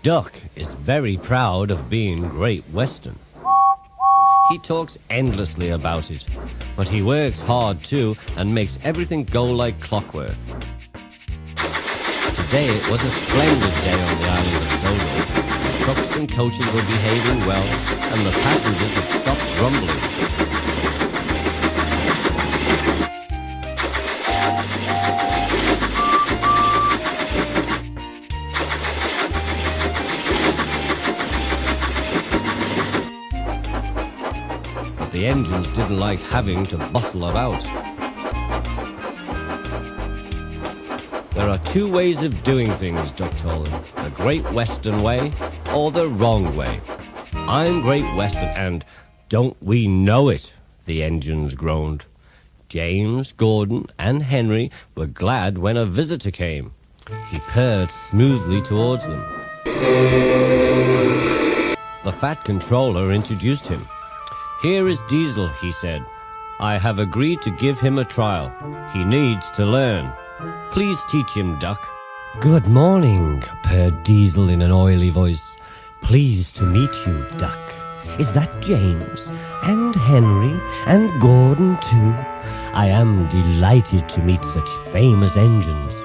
Duck is very proud of being Great Western. He talks endlessly about it, but he works hard too and makes everything go like clockwork. Today it was a splendid day on the island of Solo. Trucks and coaches were behaving well, and the passengers had stopped grumbling. The engines didn't like having to bustle about. There are two ways of doing things, Duck told him. The Great Western way or the wrong way. I'm Great Western and don't we know it, the engines groaned. James, Gordon and Henry were glad when a visitor came. He purred smoothly towards them. The fat controller introduced him. Here is Diesel, he said. I have agreed to give him a trial. He needs to learn. Please teach him, Duck. Good morning, purred Diesel in an oily voice. Pleased to meet you, Duck. Is that James? And Henry? And Gordon, too? I am delighted to meet such famous engines.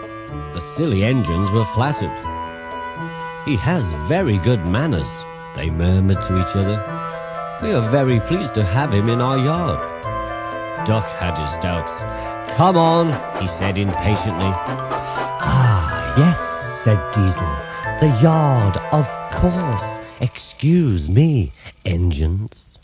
The silly engines were flattered. He has very good manners, they murmured to each other. We are very pleased to have him in our yard. Duck had his doubts. Come on, he said impatiently. Ah, yes, said Diesel. The yard, of course. Excuse me, engines.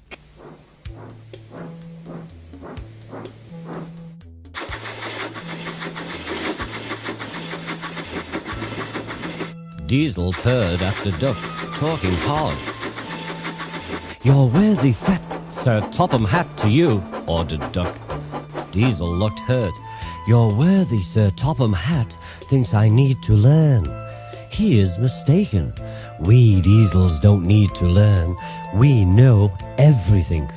Diesel purred after Duck, talking hard. Your worthy fat Sir Topham Hatt to you, ordered Duck. Diesel looked hurt. Your worthy Sir Topham Hatt thinks I need to learn. He is mistaken. We Diesels don't need to learn. We know everything.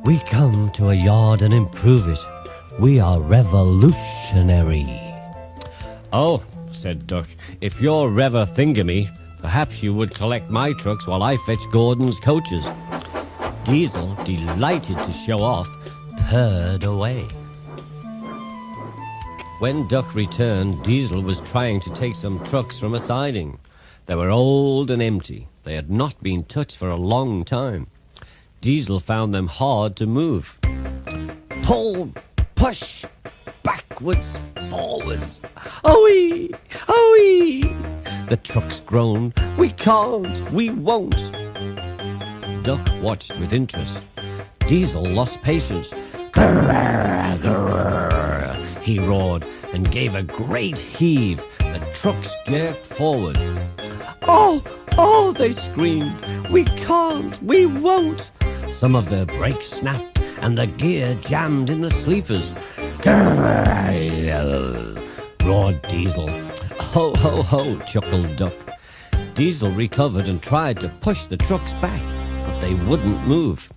We come to a yard and improve it. We are revolutionary. Oh, said Duck, if you're Rever Thingamy, perhaps you would collect my trucks while I fetch Gordon's coaches. Diesel, delighted to show off, purred away. When Duck returned, Diesel was trying to take some trucks from a siding. They were old and empty. They had not been touched for a long time. Diesel found them hard to move. Pull, push, backwards, forwards. Oh-wee, oh-wee. The trucks groaned. We can't, we won't. Duck watched with interest. Diesel lost patience. Grrr, grrr, he roared and gave a great heave. The trucks jerked forward. Oh, oh, they screamed. We can't, we won't. Some of their brakes snapped and the gear jammed in the sleepers. Grrr, roared Diesel. Ho, ho, ho, chuckled Duck. Diesel recovered and tried to push the trucks back, but they wouldn't move.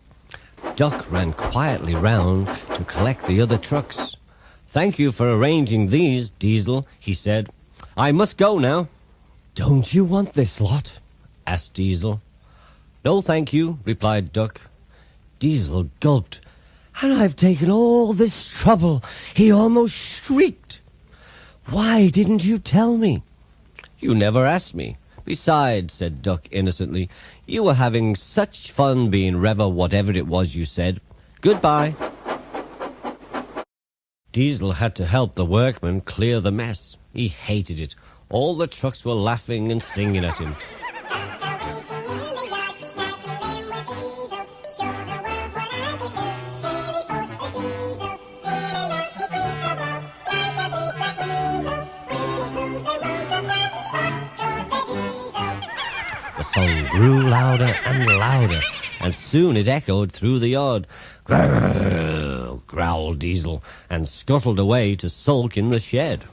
Duck ran quietly round to collect the other trucks. Thank you for arranging these, Diesel, he said. I must go now. Don't you want this lot? Asked Diesel. No, thank you, replied Duck. Diesel gulped. And I've taken all this trouble, he almost shrieked. Why didn't you tell me? You never asked me. Besides, said Duck innocently, you were having such fun being Rever whatever it was you said. Goodbye. Diesel had to help the workmen clear the mess. He hated it. All the trucks were laughing and singing at him. The song grew louder and louder, and soon it echoed through the yard. Grrr, growled Diesel, and scuttled away to sulk in the shed.